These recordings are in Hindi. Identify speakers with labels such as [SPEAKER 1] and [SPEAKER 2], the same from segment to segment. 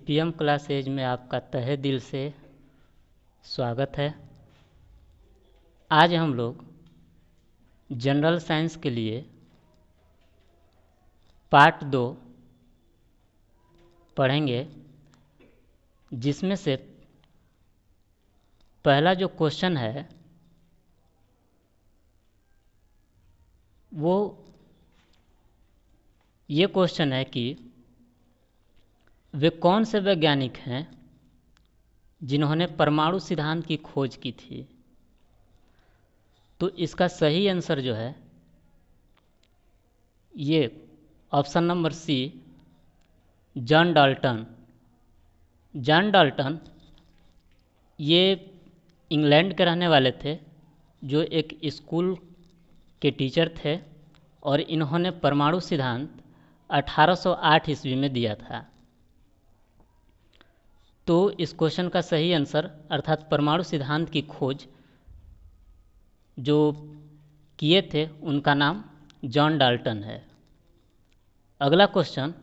[SPEAKER 1] CPM क्लासेज में आपका तहे दिल से स्वागत है। आज हम लोग जनरल साइंस के लिए पार्ट 2 पढ़ेंगे, जिसमें से पहला जो क्वेश्चन है वो ये क्वेश्चन है कि वे कौन से वैज्ञानिक हैं जिन्होंने परमाणु सिद्धांत की खोज की थी। तो इसका सही आंसर जो है ये option number C, John Dalton. John Dalton ये इंग्लैंड के रहने वाले थे, जो एक स्कूल के टीचर थे और इन्होंने परमाणु सिद्धांत 1808 ईस्वी में दिया था। तो इस क्वेश्चन का सही आंसर अर्थात परमाणु सिद्धांत की खोज जो किए थे उनका नाम जॉन डाल्टन है। अगला क्वेश्चन,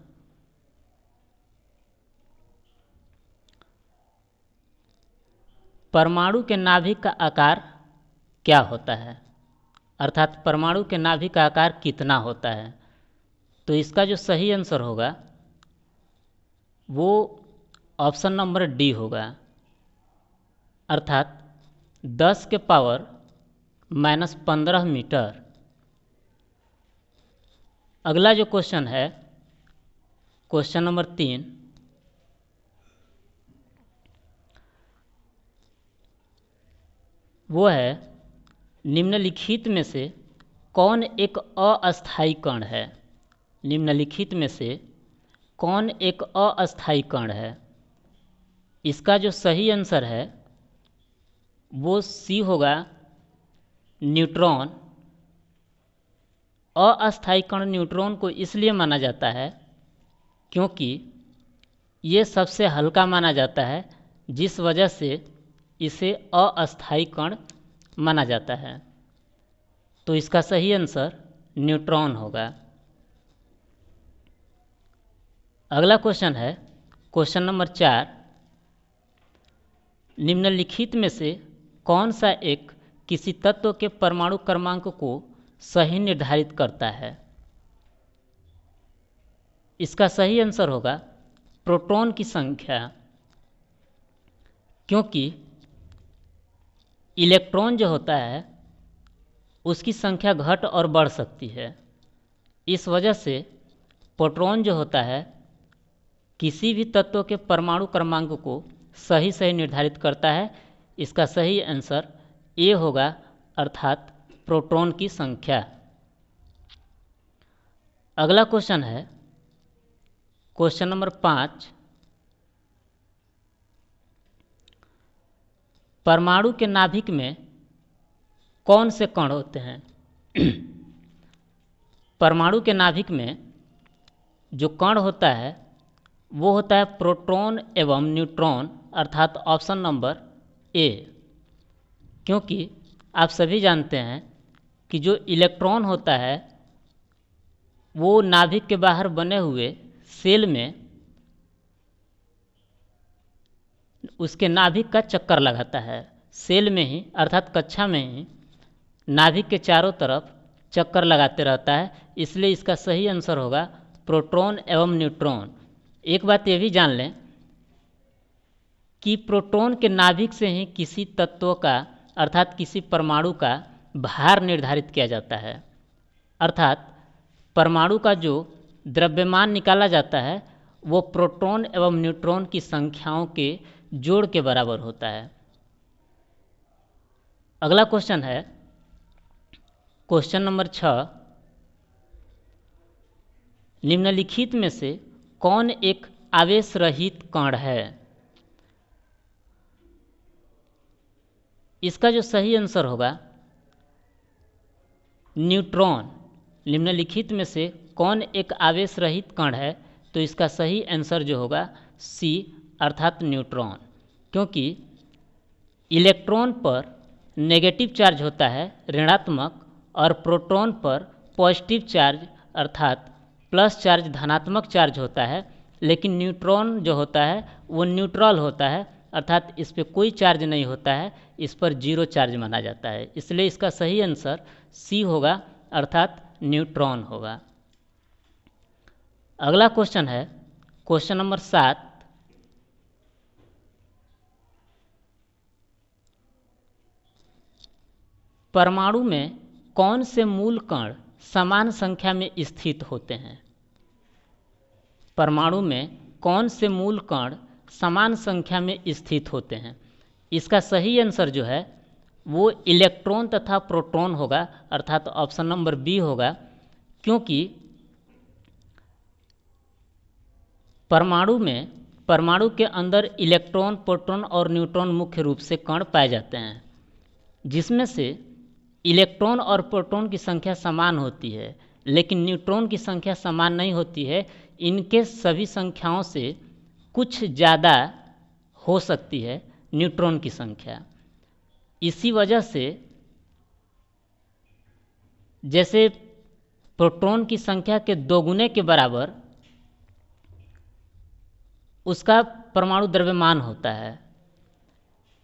[SPEAKER 1] परमाणु के नाभिक का आकार क्या होता है, अर्थात परमाणु के नाभिक का आकार कितना होता है। तो इसका जो सही आंसर होगा वो ऑप्शन नंबर डी होगा, अर्थात 10 के पावर -15 मीटर। अगला जो क्वेश्चन है क्वेश्चन नंबर 3, वो है निम्नलिखित में से कौन एक अस्थायी कण है। निम्नलिखित में से कौन एक अस्थायी कण है। इसका जो सही आंसर है वो सी होगा, न्यूट्रॉन। अस्थायी कण न्यूट्रॉन को इसलिए माना जाता है क्योंकि ये सबसे हल्का माना जाता है, जिस वजह से इसे अस्थायी कण माना जाता है। तो इसका सही आंसर न्यूट्रॉन होगा। अगला क्वेश्चन है क्वेश्चन नंबर 4, निम्नलिखित में से कौन सा एक किसी तत्व के परमाणु क्रमांक को सही निर्धारित करता है। इसका सही आंसर होगा प्रोटॉन की संख्या, क्योंकि इलेक्ट्रॉन जो होता है उसकी संख्या घट और बढ़ सकती है। इस वजह से प्रोटॉन जो होता है किसी भी तत्व के परमाणु क्रमांक को सही निर्धारित करता है। इसका सही आंसर ए होगा, अर्थात प्रोटॉन की संख्या। अगला क्वेश्चन है क्वेश्चन नंबर 5, परमाणु के नाभिक में कौन से कण होते हैं। परमाणु के नाभिक में जो कण होता है वो होता है प्रोटॉन एवं न्यूट्रॉन, अर्थात ऑप्शन नंबर ए। क्योंकि आप सभी जानते हैं कि जो इलेक्ट्रॉन होता है वो नाभिक के बाहर बने हुए सेल में उसके नाभिक का चक्कर लगाता है। सेल में ही अर्थात कक्षा में ही नाभिक के चारों तरफ चक्कर लगाते रहता है, इसलिए इसका सही आंसर होगा प्रोटॉन एवं न्यूट्रॉन। एक बात ये भी जान लें कि प्रोटॉन के नाभिक से ही किसी तत्व का अर्थात किसी परमाणु का भार निर्धारित किया जाता है। अर्थात परमाणु का जो द्रव्यमान निकाला जाता है वो प्रोटॉन एवं न्यूट्रॉन की संख्याओं के जोड़ के बराबर होता है। अगला क्वेश्चन है क्वेश्चन नंबर 6, निम्नलिखित में से कौन एक आवेश रहित कण है। इसका जो सही आंसर होगा न्यूट्रॉन। निम्नलिखित में से कौन एक आवेश रहित कण है। तो इसका सही आंसर जो होगा सी, अर्थात न्यूट्रॉन। क्योंकि इलेक्ट्रॉन पर नेगेटिव चार्ज होता है, ऋणात्मक, और प्रोटॉन पर पॉजिटिव चार्ज अर्थात प्लस चार्ज, धनात्मक चार्ज होता है। लेकिन न्यूट्रॉन जो होता है वो न्यूट्रल होता है, अर्थात इस पर कोई चार्ज नहीं होता है, इस पर जीरो चार्ज माना जाता है। इसलिए इसका सही आंसर सी होगा, अर्थात न्यूट्रॉन होगा। अगला क्वेश्चन है क्वेश्चन नंबर 7। परमाणु में कौन से मूल कण समान संख्या में स्थित होते हैं? परमाणु में कौन से मूल कण समान संख्या में स्थित होते हैं? इसका सही आंसर जो है वो इलेक्ट्रॉन तथा प्रोटॉन होगा, अर्थात ऑप्शन नंबर बी होगा, क्योंकि परमाणु के अंदर इलेक्ट्रॉन, प्रोटॉन और न्यूट्रॉन मुख्य रूप से कण पाए जाते हैं, जिसमें से इलेक्ट्रॉन और प्रोटॉन की संख्या समान होती है, लेकिन न्यूट्रॉन की संख्या समान नहीं होती है। इनके सभी संख्याओं से कुछ ज़्यादा हो सकती है न्यूट्रॉन की संख्या। इसी वजह से जैसे प्रोटॉन की संख्या के दोगुने के बराबर उसका परमाणु द्रव्यमान होता है,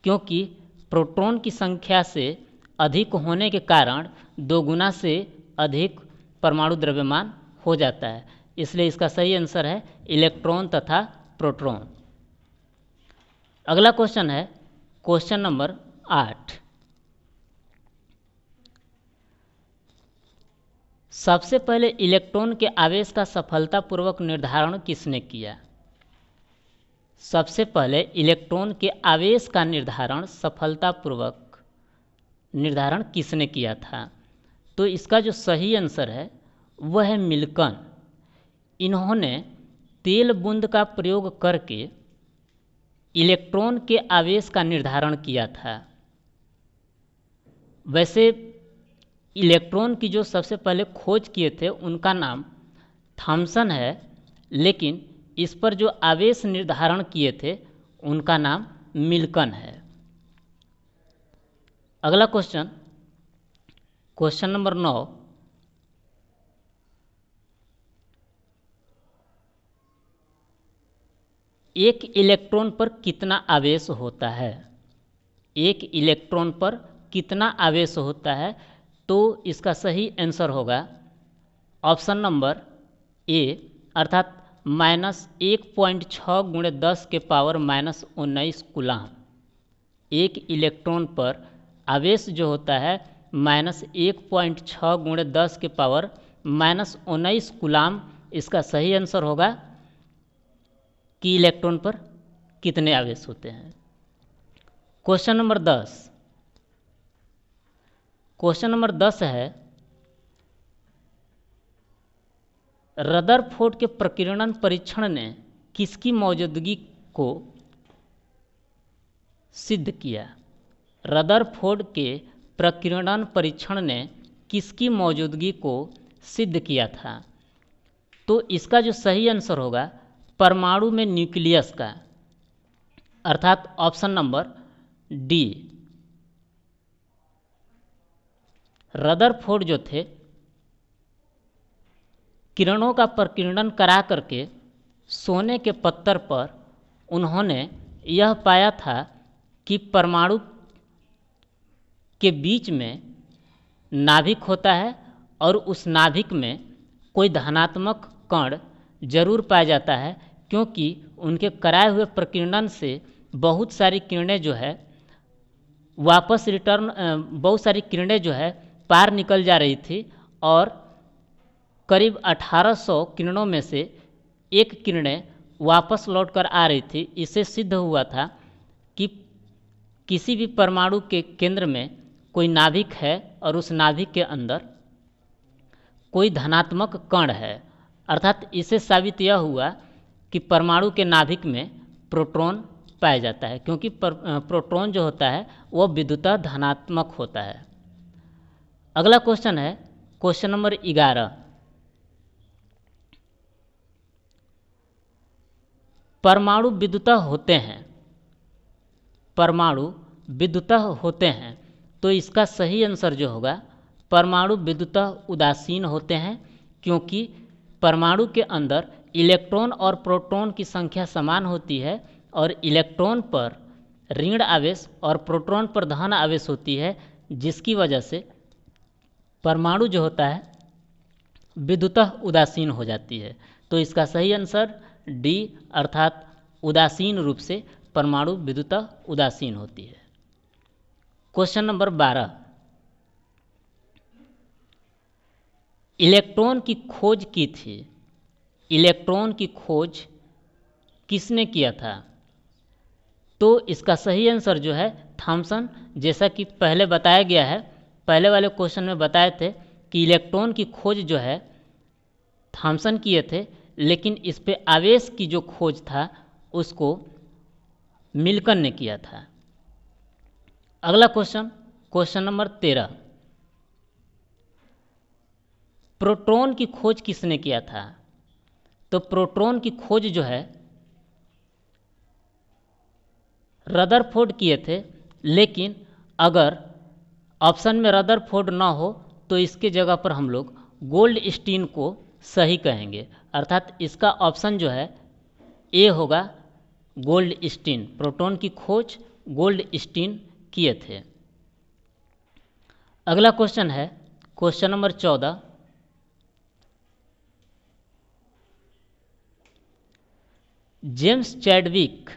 [SPEAKER 1] क्योंकि प्रोटॉन की संख्या से अधिक होने के कारण दोगुना से अधिक परमाणु द्रव्यमान हो जाता है। इसलिए इसका सही आंसर है इलेक्ट्रॉन तथा प्रोटॉन। अगला क्वेश्चन है क्वेश्चन नंबर 8। सबसे पहले इलेक्ट्रॉन के आवेश का सफलतापूर्वक निर्धारण किसने किया? सबसे पहले इलेक्ट्रॉन के आवेश का सफलतापूर्वक निर्धारण किसने किया था? तो इसका जो सही आंसर है वह है मिल्कन। इन्होंने तेल बूंद का प्रयोग करके इलेक्ट्रॉन के आवेश का निर्धारण किया था। वैसे इलेक्ट्रॉन की जो सबसे पहले खोज किए थे उनका नाम थॉमसन है, लेकिन इस पर जो आवेश निर्धारण किए थे उनका नाम मिल्कन है। अगला क्वेश्चन नंबर 9। एक इलेक्ट्रॉन पर कितना आवेश होता है? एक इलेक्ट्रॉन पर कितना आवेश होता है? तो इसका सही आंसर होगा ऑप्शन नंबर ए, अर्थात -1.6 × 10 के पावर -19 कूलाम। एक इलेक्ट्रॉन पर आवेश जो होता है -1.6 × 10 के पावर -19 कूलाम। इसका सही आंसर होगा कि इलेक्ट्रॉन पर कितने आवेश होते हैं। Question number 10। क्वेश्चन नंबर 10 है रदरफोर्ड के प्रकीर्णन परीक्षण ने किसकी मौजूदगी को सिद्ध किया? रदरफोर्ड के प्रकीर्णन परीक्षण ने किसकी मौजूदगी को सिद्ध किया था? तो इसका जो सही आंसर होगा परमाणु में न्यूक्लियस का, अर्थात ऑप्शन नंबर डी। रदरफोर्ड जो थे किरणों का प्रकीर्णन करा करके सोने के पत्थर पर उन्होंने यह पाया था कि परमाणु के बीच में नाभिक होता है और उस नाभिक में कोई धनात्मक कण जरूर पाया जाता है, क्योंकि उनके कराए हुए प्रकीर्णन से बहुत सारी किरणें जो है वापस बहुत सारी किरणें जो है पार निकल जा रही थी और करीब 1800 किरणों में से एक किरणें वापस लौटकर आ रही थी। इससे सिद्ध हुआ था कि किसी भी परमाणु के केंद्र में कोई नाभिक है और उस नाभिक के अंदर कोई धनात्मक कण है, अर्थात इससे साबित यह हुआ कि परमाणु के नाभिक में प्रोटॉन पाया जाता है, क्योंकि प्रोटॉन जो होता है वह विद्युतः धनात्मक होता है। अगला क्वेश्चन है क्वेश्चन नंबर 11। परमाणु विद्युतः होते हैं, परमाणु विद्युतः होते हैं, तो इसका सही आंसर जो होगा परमाणु विद्युतः उदासीन होते हैं, क्योंकि परमाणु के अंदर इलेक्ट्रॉन और प्रोटॉन की संख्या समान होती है और इलेक्ट्रॉन पर ऋण आवेश और प्रोटॉन पर धन आवेश होती है, जिसकी वजह से परमाणु जो होता है विद्युतः उदासीन हो जाती है। तो इसका सही आंसर डी अर्थात उदासीन रूप से परमाणु विद्युतः उदासीन होती है। क्वेश्चन नंबर 12, इलेक्ट्रॉन की खोज की थी। इलेक्ट्रॉन की खोज किसने किया था? तो इसका सही आंसर जो है थॉमसन, जैसा कि पहले बताया गया है, पहले वाले क्वेश्चन में बताए थे कि इलेक्ट्रॉन की खोज जो है थॉमसन किए थे, लेकिन इस पे आवेश की जो खोज था उसको मिल्टन ने किया था। अगला क्वेश्चन, क्वेश्चन नंबर 13, प्रोटॉन की खोज किसने किया था? तो प्रोटॉन की खोज जो है रदरफोर्ड किए थे, लेकिन अगर ऑप्शन में रदरफोर्ड ना हो तो इसके जगह पर हम लोग गोल्डस्टीन को सही कहेंगे, अर्थात इसका ऑप्शन जो है ए होगा, गोल्डस्टीन। प्रोटॉन की खोज गोल्डस्टीन किए थे। अगला क्वेश्चन है क्वेश्चन नंबर 14, जेम्स चैडविक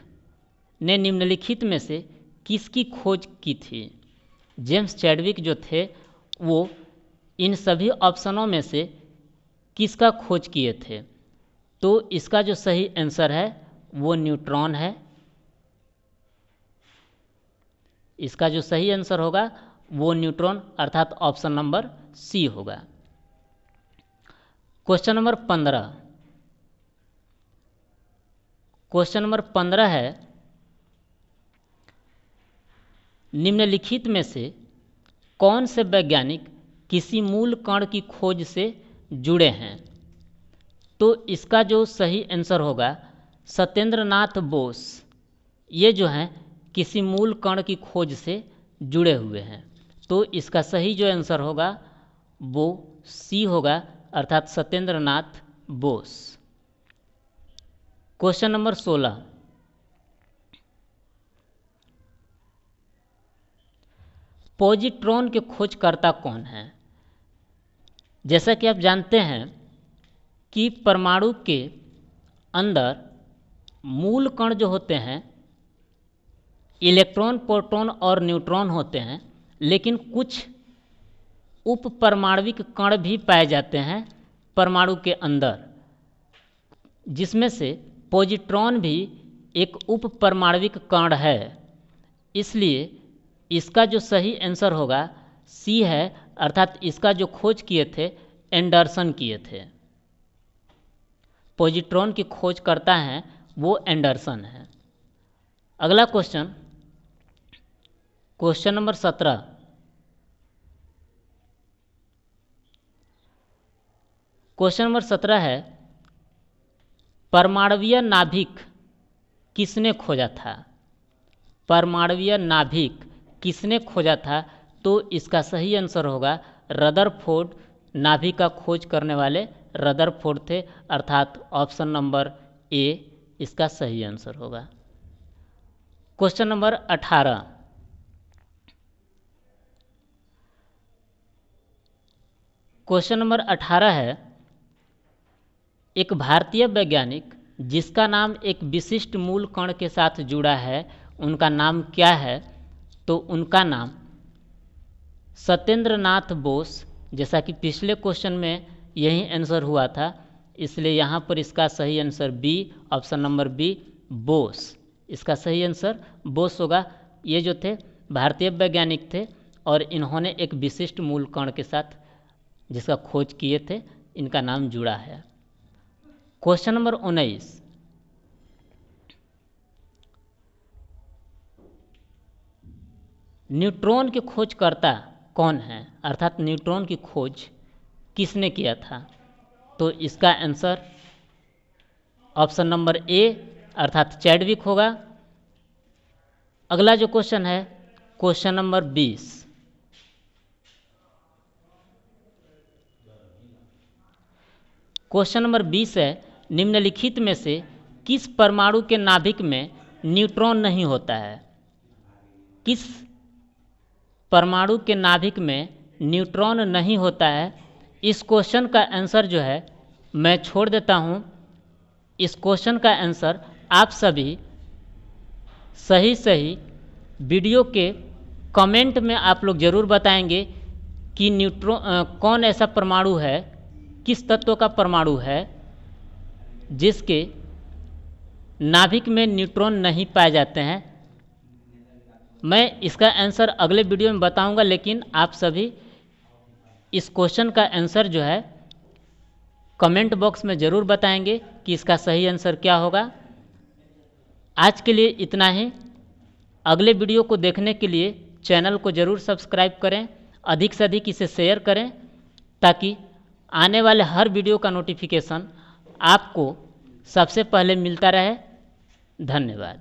[SPEAKER 1] ने निम्नलिखित में से किसकी खोज की थी? जेम्स चैडविक जो थे वो इन सभी ऑप्शनों में से किसका खोज किए थे? तो इसका जो सही आंसर है वो न्यूट्रॉन है। इसका जो सही आंसर होगा वो न्यूट्रॉन अर्थात ऑप्शन नंबर सी होगा। क्वेश्चन नंबर 15, क्वेश्चन नंबर 15 है, निम्नलिखित में से कौन से वैज्ञानिक किसी मूल कण की खोज से जुड़े हैं? तो इसका जो सही आंसर होगा सत्येंद्र नाथ बोस, ये जो हैं किसी मूल कण की खोज से जुड़े हुए हैं। तो इसका सही जो आंसर होगा वो सी होगा, अर्थात Satyendra Nath Bose. Question number 16, positron के खोजकर्ता कौन है? जैसा कि आप जानते हैं कि परमाणु के अंदर मूल कण जो होते हैं इलेक्ट्रॉन, प्रोटॉन और न्यूट्रॉन होते हैं, लेकिन कुछ उप परमाणविक कण भी पाए जाते हैं परमाणु के अंदर, जिसमें से पॉजिट्रॉन भी एक उप परमाणविक कण है। इसलिए इसका जो सही आंसर होगा सी है, अर्थात इसका जो खोज किए थे एंडरसन किए थे। पॉजिट्रॉन की खोज करता है वो एंडरसन है। अगला question, question number 17, question number 17 है, परमाणवीय नाभिक किसने खोजा था? परमाणवीय नाभिक किसने खोजा था? तो इसका सही आंसर होगा रदरफोर्ड। नाभिक का खोज करने वाले रदरफोर्ड थे, अर्थात ऑप्शन नंबर ए इसका सही आंसर होगा। क्वेश्चन नंबर 18, क्वेश्चन नंबर 18 है, एक भारतीय वैज्ञानिक जिसका नाम एक विशिष्ट मूल कण के साथ जुड़ा है, उनका नाम क्या है? तो उनका नाम सत्येंद्र नाथ बोस, जैसा कि पिछले क्वेश्चन में यही आंसर हुआ था, इसलिए यहाँ पर इसका सही answer B, option number B Bose, इसका सही आंसर बोस होगा। ये जो थे भारतीय वैज्ञानिक थे और इन्होंने एक विशिष्ट मूल कण के साथ जिसका खोज किए थे, इनका नाम जुड़ा है। क्वेश्चन नंबर 19, न्यूट्रॉन के खोजकर्ता कौन है? अर्थात न्यूट्रॉन की खोज किसने किया था? तो इसका आंसर ऑप्शन नंबर ए अर्थात चैडविक होगा। अगला जो क्वेश्चन है क्वेश्चन नंबर 20, क्वेश्चन नंबर 20 है, निम्नलिखित में से किस परमाणु के नाभिक में न्यूट्रॉन नहीं होता है? किस परमाणु के नाभिक में न्यूट्रॉन नहीं होता है? इस क्वेश्चन का आंसर जो है मैं छोड़ देता हूँ। इस क्वेश्चन का आंसर आप सभी सही सही वीडियो के कमेंट में आप लोग ज़रूर बताएंगे कि कौन ऐसा परमाणु है, किस तत्व का परमाणु है जिसके नाभिक में न्यूट्रॉन नहीं पाए जाते हैं। मैं इसका आंसर अगले वीडियो में बताऊंगा, लेकिन आप सभी इस क्वेश्चन का आंसर जो है कमेंट बॉक्स में ज़रूर बताएंगे कि इसका सही आंसर क्या होगा। आज के लिए इतना ही। अगले वीडियो को देखने के लिए चैनल को ज़रूर सब्सक्राइब करें, अधिक से अधिक इसे शेयर करें ताकि आने वाले हर वीडियो का नोटिफिकेशन आपको सबसे पहले मिलता रहे। धन्यवाद।